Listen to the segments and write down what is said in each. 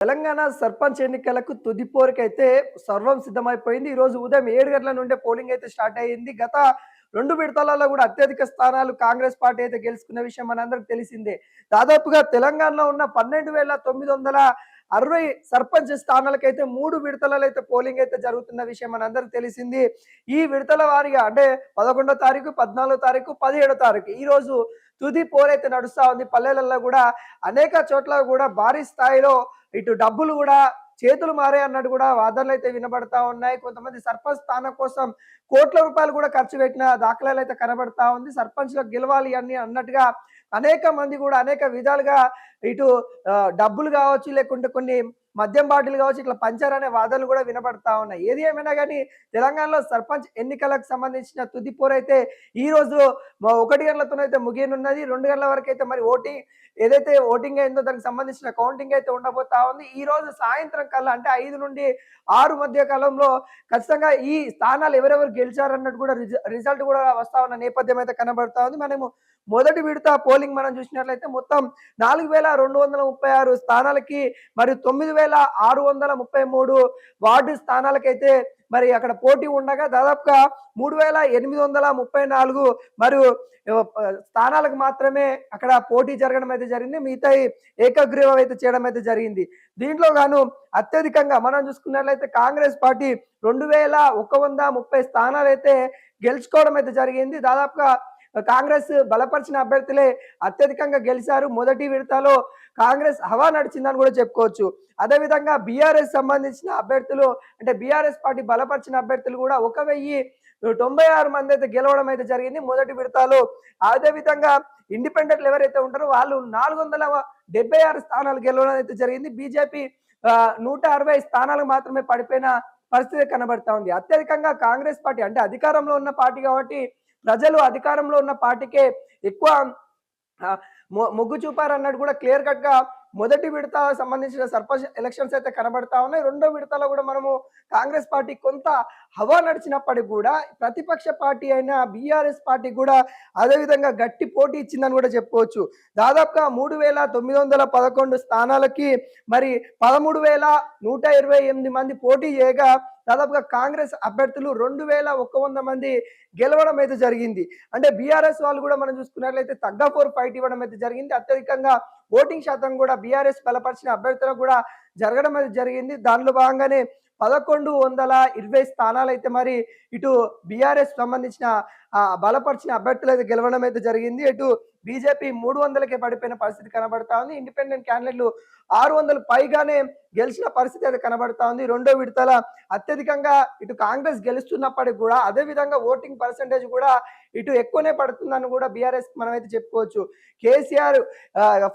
తెలంగాణ సర్పంచ్ ఎన్నికలకు తుది పోరుకైతే సర్వం సిద్ధమైపోయింది. ఈరోజు ఉదయం 7 గంటల నుండే పోలింగ్ అయితే స్టార్ట్ అయ్యింది. గత 2 విడతలలో కూడా అత్యధిక స్థానాలు కాంగ్రెస్ పార్టీ అయితే గెలుచుకున్న విషయం మనందరికి తెలిసిందే. దాదాపుగా తెలంగాణలో ఉన్న 12,960 సర్పంచ్ స్థానాలకైతే 3 విడతలలో అయితే పోలింగ్ అయితే జరుగుతున్న విషయం మనందరికి తెలిసింది. ఈ విడతల వారీగా అంటే 11వ తారీఖు, 14వ తారీఖు, 17వ తారీఖు ఈరోజు తుది పోరైతే నడుస్తా ఉంది. పల్లెలలో కూడా అనేక చోట్ల కూడా భారీ స్థాయిలో ఇటు డబ్బులు కూడా చేతులు మారే అన్నట్టు కూడా వాదనలు అయితే వినబడతా ఉన్నాయి. కొంతమంది సర్పంచ్ స్థానం కోసం కోట్ల రూపాయలు కూడా ఖర్చు పెట్టిన దాఖలాలు అయితే కనబడతా ఉంది. సర్పంచ్‌లకు గెలవాలి అని అన్నట్టుగా అనేక మంది కూడా అనేక విధాలుగా ఇటు డబ్బులు కావచ్చు, లేకుంటే కొన్ని మద్యం బాటిల్ కావచ్చు, ఇట్లా పంచారనే వాదనలు కూడా వినబడతా ఉన్నాయి. ఏది ఏమైనా గానీ తెలంగాణలో సర్పంచ్ ఎన్నికలకు సంబంధించిన తుది పోరైతే ఈరోజు 1 గంటలతోనైతే ముగియనున్నది. 2 గంటల వరకైతే మరి ఏదైతే ఓటింగ్ అయిందో దానికి సంబంధించిన కౌంటింగ్ అయితే ఉండబోతా ఉంది. ఈ రోజు సాయంత్రం కల్లా అంటే 5 నుండి 6 మధ్య కాలంలో ఖచ్చితంగా ఈ స్థానాలు ఎవరెవరు గెలిచారన్నట్టు కూడా రిజల్ట్ కూడా వస్తా ఉన్న నేపథ్యం అయితే కనబడతా ఉంది. మనము మొదటి విడత పోలింగ్ మనం చూసినట్లయితే మొత్తం 4,236 స్థానాలకి మరియు 9,633 వార్డు స్థానాలకైతే మరి అక్కడ పోటీ ఉండగా దాదాపుగా 3,834 మరియు స్థానాలకు మాత్రమే అక్కడ పోటీ జరగడం అయితే జరిగింది. మిగతాయి ఏకగ్రీవం అయితే చేయడం అయితే జరిగింది. దీంట్లో గాను అత్యధికంగా మనం చూసుకున్నట్లయితే కాంగ్రెస్ పార్టీ 2,130 స్థానాలైతే గెలుచుకోవడం అయితే జరిగింది. దాదాపుగా కాంగ్రెస్ బలపరిచిన అభ్యర్థులే అత్యధికంగా గెలిచారు. మొదటి విడతలో కాంగ్రెస్ హవా నడిచిందని కూడా చెప్పుకోవచ్చు. అదేవిధంగా బీఆర్ఎస్ సంబంధించిన అభ్యర్థులు అంటే బీఆర్ఎస్ పార్టీ బలపరిచిన అభ్యర్థులు కూడా 1,096 మంది అయితే గెలవడం అయితే జరిగింది మొదటి విడతలో. అదేవిధంగా ఇండిపెండెంట్లు ఎవరైతే ఉంటారో వాళ్ళు 476 స్థానాలు గెలవడం అయితే జరిగింది. బీజేపీ 160 స్థానాలకు మాత్రమే పడిపోయిన పరిస్థితి కనబడతా ఉంది. అత్యధికంగా కాంగ్రెస్ పార్టీ అంటే అధికారంలో ఉన్న పార్టీ కాబట్టి ప్రజలు అధికారంలో ఉన్న పార్టీకే ఎక్కువ మొగ్గు చూపారన్నట్టు కూడా క్లియర్ కట్ గా మొదటి విడత సంబంధించిన సర్పంచ్ ఎలక్షన్స్ అయితే కనబడతా ఉన్నాయి. రెండో విడతలో కూడా మనము కాంగ్రెస్ పార్టీ కొంత హవా నడిచినప్పటికీ కూడా ప్రతిపక్ష పార్టీ అయిన బీఆర్ఎస్ పార్టీ కూడా అదేవిధంగా గట్టి పోటీ ఇచ్చిందని కూడా చెప్పుకోవచ్చు. దాదాపుగా 3,911 స్థానాలకి మరి 13,128 మంది పోటీ చేయగా దాదాపుగా కాంగ్రెస్ అభ్యర్థులు 2,100 మంది గెలవడం అయితే జరిగింది. అంటే బీఆర్ఎస్ వాళ్ళు కూడా మనం చూసుకున్నట్లయితే తగ్గ ఫోర్ ఫైట్ ఇవ్వడం అయితే జరిగింది. అత్యధికంగా ఓటింగ్ శాతం కూడా బీఆర్ఎస్ బలపరిచిన అభ్యర్థులకు కూడా జరగడం అయితే జరిగింది. దానిలో భాగంగానే 1,120 స్థానాలైతే మరి ఇటు బీఆర్ఎస్ సంబంధించిన బలపరిచిన అభ్యర్థులు అయితే గెలవడం అయితే జరిగింది. ఇటు బీజేపీ 300కే పడిపోయిన పరిస్థితి కనబడతా ఉంది. ఇండిపెండెంట్ క్యాండిడేట్లు 600 పైగానే గెలిచిన పరిస్థితి అయితే కనబడతా ఉంది. రెండో విడతల అత్యధికంగా ఇటు కాంగ్రెస్ గెలుస్తున్నప్పటికీ కూడా అదే విధంగా ఓటింగ్ పర్సెంటేజ్ కూడా ఇటు ఎక్కువనే పడుతుందని కూడా బీఆర్ఎస్ మనమైతే చెప్పుకోవచ్చు. కేసీఆర్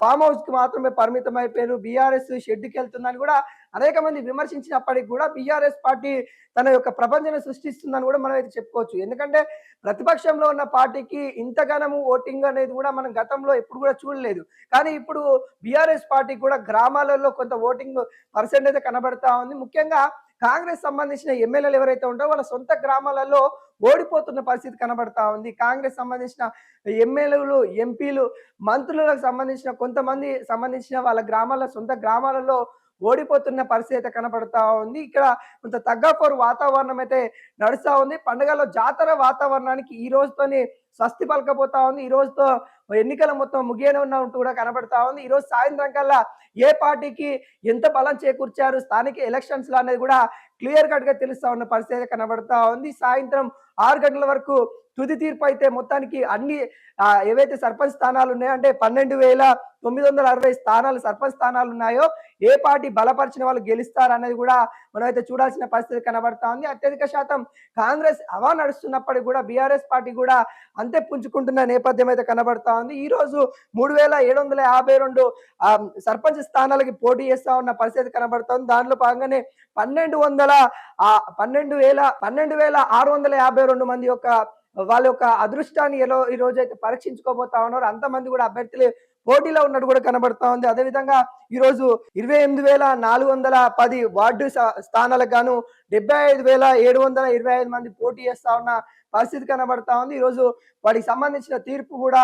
ఫామ్ హౌస్ కి మాత్రమే పరిమితం అయిపోయారు, బీఆర్ఎస్ షెడ్కి వెళ్తుందని కూడా అనేక మంది విమర్శించినప్పటికీ కూడా బీఆర్ఎస్ పార్టీ తన యొక్క ప్రపంచాన్ని సృష్టిస్తుందని కూడా మనం అయితే చెప్పుకోవచ్చు. ఎందుకంటే ప్రతిపక్షంలో ఉన్న పార్టీకి ఇంతగానము ఓటింగ్ అనేది కూడా మనం గతంలో ఎప్పుడు కూడా చూడలేదు. కానీ ఇప్పుడు బీఆర్ఎస్ పార్టీ కూడా గ్రామాలలో కొంత ఓటింగ్ పర్సెంటేజ్ కనబడతా ఉంది. ముఖ్యంగా కాంగ్రెస్ సంబంధించిన ఎమ్మెల్యేలు ఎవరైతే ఉంటారో వాళ్ళ సొంత గ్రామాలలో ఓడిపోతున్న పరిస్థితి కనబడతా ఉంది. కాంగ్రెస్ సంబంధించిన ఎమ్మెల్యేలు, ఎంపీలు, మంత్రులకు సంబంధించిన కొంతమంది సంబంధించిన వాళ్ళ సొంత గ్రామాలలో ఓడిపోతున్న పరిస్థితి అయితే కనబడతా ఉంది. ఇక్కడ కొంత తగ్గపోరు వాతావరణం అయితే నడుస్తా ఉంది. పండుగలో జాతర వాతావరణానికి ఈ రోజుతోని స్వస్తి పలకపోతా ఉంది. ఈ రోజుతో ఎన్నికల మొత్తం ముగియనున్నట్టు కూడా కనబడతా ఉంది. ఈ రోజు సాయంత్రం కల్లా ఏ పార్టీకి ఎంత బలం చేకూర్చారు స్థానిక ఎలక్షన్స్ లో అనేది కూడా క్లియర్ కట్ గా తెలుస్తా ఉన్న పరిస్థితి కనబడతా ఉంది. సాయంత్రం 6 గంటల వరకు తుది తీర్పు అయితే మొత్తానికి అన్ని ఏవైతే సర్పంచ్ స్థానాలు ఉన్నాయో అంటే 12,960 స్థానాలు సర్పంచ్ స్థానాలు ఉన్నాయో ఏ పార్టీ బలపరిచిన వాళ్ళు గెలుస్తారనేది కూడా మనమైతే చూడాల్సిన పరిస్థితి కనబడతా ఉంది. అత్యధిక శాతం కాంగ్రెస్ హవా నడుస్తున్నప్పటికీ కూడా బీఆర్ఎస్ పార్టీ కూడా అంతే పుంజుకుంటున్న నేపథ్యం అయితే కనబడతా ఉంది. ఈ రోజు 3,752 సర్పంచ్ స్థానాలకి పోటీ చేస్తా ఉన్న పరిస్థితి కనబడతా ఉంది. దానిలో భాగంగానే 12,652 మంది యొక్క వాళ్ళ యొక్క అదృష్టాన్ని ఈ రోజు అయితే పరీక్షించుకోబోతా ఉన్నారు. అంతమంది కూడా అభ్యర్థులు పోటీలో ఉన్నట్టు కూడా కనబడతా ఉంది. అదేవిధంగా ఈ రోజు 28,410 వార్డు స్థానాలకు గాను 75,725 మంది పోటీ చేస్తా ఉన్న పరిస్థితి కనబడతా ఉంది. ఈ రోజు వాటికి సంబంధించిన తీర్పు కూడా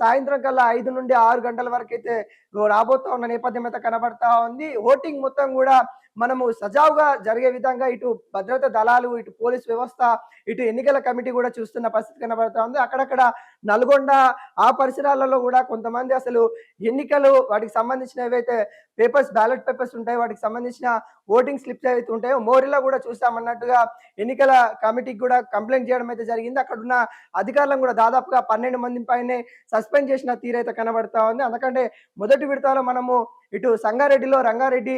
సాయంత్రం కల్లా 5 నుండి 6 గంటల వరకైతే రాబోతా ఉన్న నేపథ్యం అయితే కనబడతా ఉంది. ఓటింగ్ మొత్తం గూడా మనము సజావుగా జరిగే విధంగా ఇటు భద్రతా దళాలు, ఇటు పోలీస్ వ్యవస్థ, ఇటు ఎన్నికల కమిటీ గూడా చూస్తున్న పరిస్థితి కనబడతా ఉంది. అక్కడక్కడ నల్గొండ ఆ పరిసరాలలో గూడా కొంతమంది అసలు ఎన్నికలు వాటికి సంబంధించిన ఏవైతే పేపర్స్, బ్యాలెట్ పేపర్స్ ఉంటాయో వాటికి సంబంధించిన ఓటింగ్ స్లిప్స్ ఏవైతే ఉంటాయో మోరిలో గూడా చూసామన్నట్టుగా ఎన్నికల కమిటీకి గూడా కంప్లెయింట్ చేయడం అయితే జరిగింది. అక్కడున్న అధికారులను గూడా దాదాపుగా 12 మంది పైనే సస్పెండ్ చేసిన తీరైతే కనబడతా ఉంది. అందుకంటే మొదటి విడతలో మనము ఇటు సంగారెడ్డిలో రంగారెడ్డి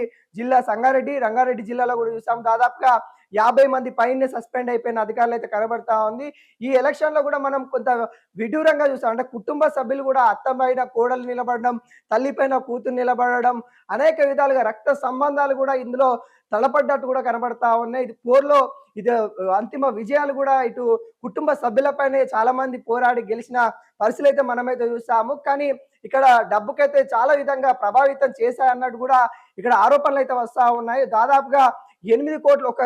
జిల్లాలో గూడా చూసాం. దాదాపుగా 50 మంది పైనే సస్పెండ్ అయిపోయిన అధికారులైతే కనబడతా ఉంది. ఈ ఎలక్షన్‌లో గూడా మనం కొంత విడ్డూరంగా చూసాం. అంటే కుటుంబ సభ్యులు గూడా అత్త పైన కోడలు నిలబడడం, తల్లి పైన కూతురు నిలబడడం, అనేక విధాలుగా రక్త సంబంధాలు గూడా ఇందులో తలపడ్డట్టు గూడా కనబడతా ఉన్నాయి. ఇది పోర్‌లో ఇది అంతిమ విజయాలు గూడా ఇటు కుటుంబ సభ్యులపైనే చాలా మంది పోరాడి గెలిచిన పరిస్థితులైతే మనమైతే చూసాము. కానీ ఇక్కడ డబ్బుకైతే చాలా విధంగా ప్రభావితం చేశాయన్నట్టు గూడా ఇక్కడ ఆరోపణలైతే వస్తా ఉన్నాయి. దాదాపుగా 8,00,00,000 ఒక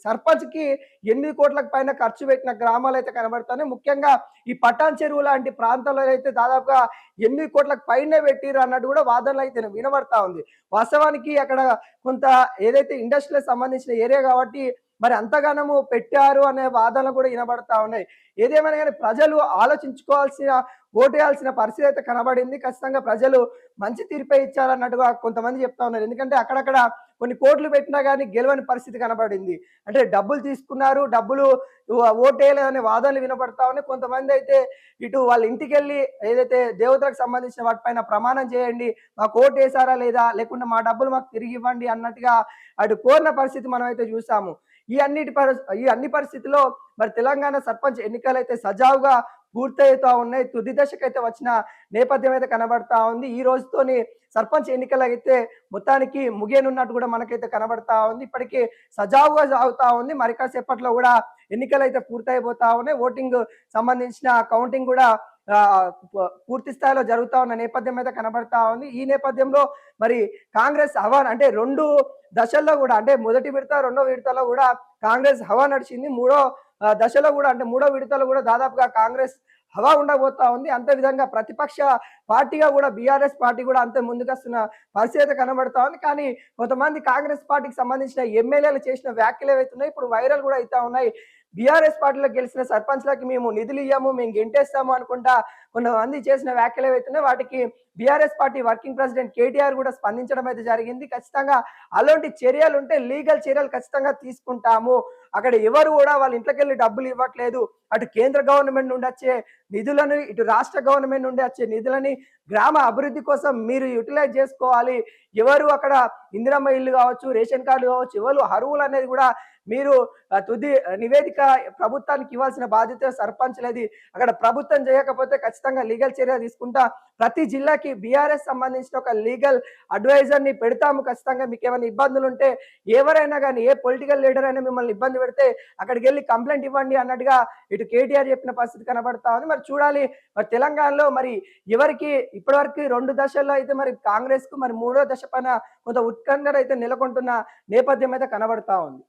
సర్పంచ్‌కి 8,00,00,000 పైన ఖర్చు పెట్టిన గ్రామాలైతే కనబడుతున్నాయి. ముఖ్యంగా ఈ పటాన్ చెరువు లాంటి ప్రాంతాల్లో అయితే దాదాపుగా 8,00,00,000 పైనే పెట్టిర్రు అన్నట్టు కూడా వాదనలైతే వినబడతా ఉంది. వాస్తవానికి అక్కడ కొంత ఏదైతే ఇండస్ట్రీ‌లకు సంబంధించిన ఏరియా కాబట్టి మరి అంతగానము పెట్టారు అనే వాదనలు కూడా వినబడతా ఉన్నాయి. ఏదేమైనా గాని ప్రజలు ఆలోచించుకోవాల్సిన, ఓటేయాల్సిన పరిస్థితి అయితే కనబడింది. ఖచ్చితంగా ప్రజలు మంచి తీర్పే ఇచ్చారన్నట్టుగా కొంతమంది చెప్తా ఉన్నారు. ఎందుకంటే అక్కడక్కడ కొన్ని కోట్లు పెట్టినా గానీ గెలవని పరిస్థితి కనబడింది. అంటే డబ్బులు తీసుకున్నారు, డబ్బులు ఓటేయలేదనే వాదనలు వినపడతా ఉన్నాయి. కొంతమందయితే ఇటు వాళ్ళ ఇంటికెళ్ళి ఏదైతే దేవతలకు సంబంధించిన వాటిపైన ప్రమాణం చేయండి, మాకు ఓటేసారా లేదా, లేకుంటే మా డబ్బులు మాకు తిరిగివ్వండి అన్నట్టుగా అటు కోరిన పరిస్థితి మనమైతే చూసాము. ఈ అన్ని పరిస్థితుల్లో మరి తెలంగాణ సర్పంచ్ ఎన్నికలైతే సజావుగా పూర్తయితా ఉన్నాయి. తుది దశకైతే వచ్చిన నేపథ్యం అయితే కనబడతా ఉంది. ఈ రోజుతోని సర్పంచ్ ఎన్నికలైతే మొత్తానికి ముగియనున్నట్టు కూడా మనకైతే కనబడతా ఉంది. ఇప్పటికీ సజావుగా సాగుతా ఉంది. మరి కాసేపట్లో కూడా ఎన్నికలైతే పూర్తయిపోతా ఉన్నాయి. ఓటింగ్ సంబంధించిన కౌంటింగ్ కూడా పూర్తి స్థాయిలో జరుగుతా ఉన్న నేపథ్యం అయితే కనబడతా ఉంది. ఈ నేపథ్యంలో మరి కాంగ్రెస్ హవా అంటే 2 దశల్లో కూడా అంటే మొదటి విడత, రెండో విడతలో కూడా కాంగ్రెస్ హవా నడిచింది. మూడో దశలో కూడా అంటే మూడో విడతలో కూడా దాదాపుగా కాంగ్రెస్ హవా ఉండబోతా ఉంది. అంతే విధంగా ప్రతిపక్ష పార్టీగా కూడా బీఆర్ఎస్ పార్టీ కూడా అంతే ముందుకొస్తున్న పరిస్థితి అయితే కనబడతా ఉంది. కానీ కొంతమంది కాంగ్రెస్ పార్టీకి సంబంధించిన ఎమ్మెల్యేలు చేసిన వ్యాఖ్యలు ఏవైతే ఉన్నాయో ఇప్పుడు వైరల్ కూడా అయితా ఉన్నాయి. బీఆర్ఎస్ పార్టీలో గెలిచిన సర్పంచ్‌లకి మేము నిధులు ఇయ్యము, మేము గెంటేస్తాము అనుకుంటా కొంతమంది చేసిన వ్యాఖ్యలు ఏవైతే ఉన్నాయో వాటికి BRS party working president KTR కూడా స్పందించడం అయితే జరిగింది. ఖచ్చితంగా అలాంటి చర్యలుంటే లీగల్ చర్యలు ఖచ్చితంగా తీసుకుంటాము. అక్కడ ఎవరు కూడా వాళ్ళ ఇంట్లోకెళ్ళి డబ్బులు ఇవ్వట్లేదు. అటు కేంద్ర గవర్నమెంట్ నుండి వచ్చే నిధులను, ఇటు రాష్ట్ర గవర్నమెంట్ నుండి వచ్చే నిధులని గ్రామ అభివృద్ధి కోసం మీరు యుటిలైజ్ చేసుకోవాలి. ఎవరు అక్కడ ఇందిరమ్మ ఇల్లు కావచ్చు, రేషన్ కార్డు కావచ్చు, ఎవరు అర్హులు అనేది కూడా మీరు తుది నివేదిక ప్రభుత్వానికి ఇవ్వాల్సిన బాధ్యత సర్పంచ్‌లది. అక్కడ ప్రభుత్వం చేయకపోతే ఖచ్చితంగా లీగల్ చర్య తీసుకుంటా. ప్రతి జిల్లాకి బీఆర్ఎస్ సంబంధించిన ఒక లీగల్ అడ్వైజర్‌ని పెడతాము. ఖచ్చితంగా మీకేమైనా ఇబ్బందులుంటే ఎవరైనా గానీ ఏ పొలిటికల్ లీడర్ అయినా మిమ్మల్ని ఇబ్బంది పెడితే అక్కడికెళ్ళి కంప్లెయింట్ ఇవ్వండి అన్నట్టుగా ఇటు కేటీఆర్ చెప్పిన పరిస్థితి కనబడతా ఉంది. మరి చూడాలి మరి తెలంగాణలో మరి ఎవరికి ఇప్పటివరకు 2 దశల్లో అయితే మరి కాంగ్రెస్‌కు మరి మూడో దశ పైన కొంత ఉత్కంఠ అయితే నెలకొంటున్న నేపథ్యం అయితే కనబడతా ఉంది.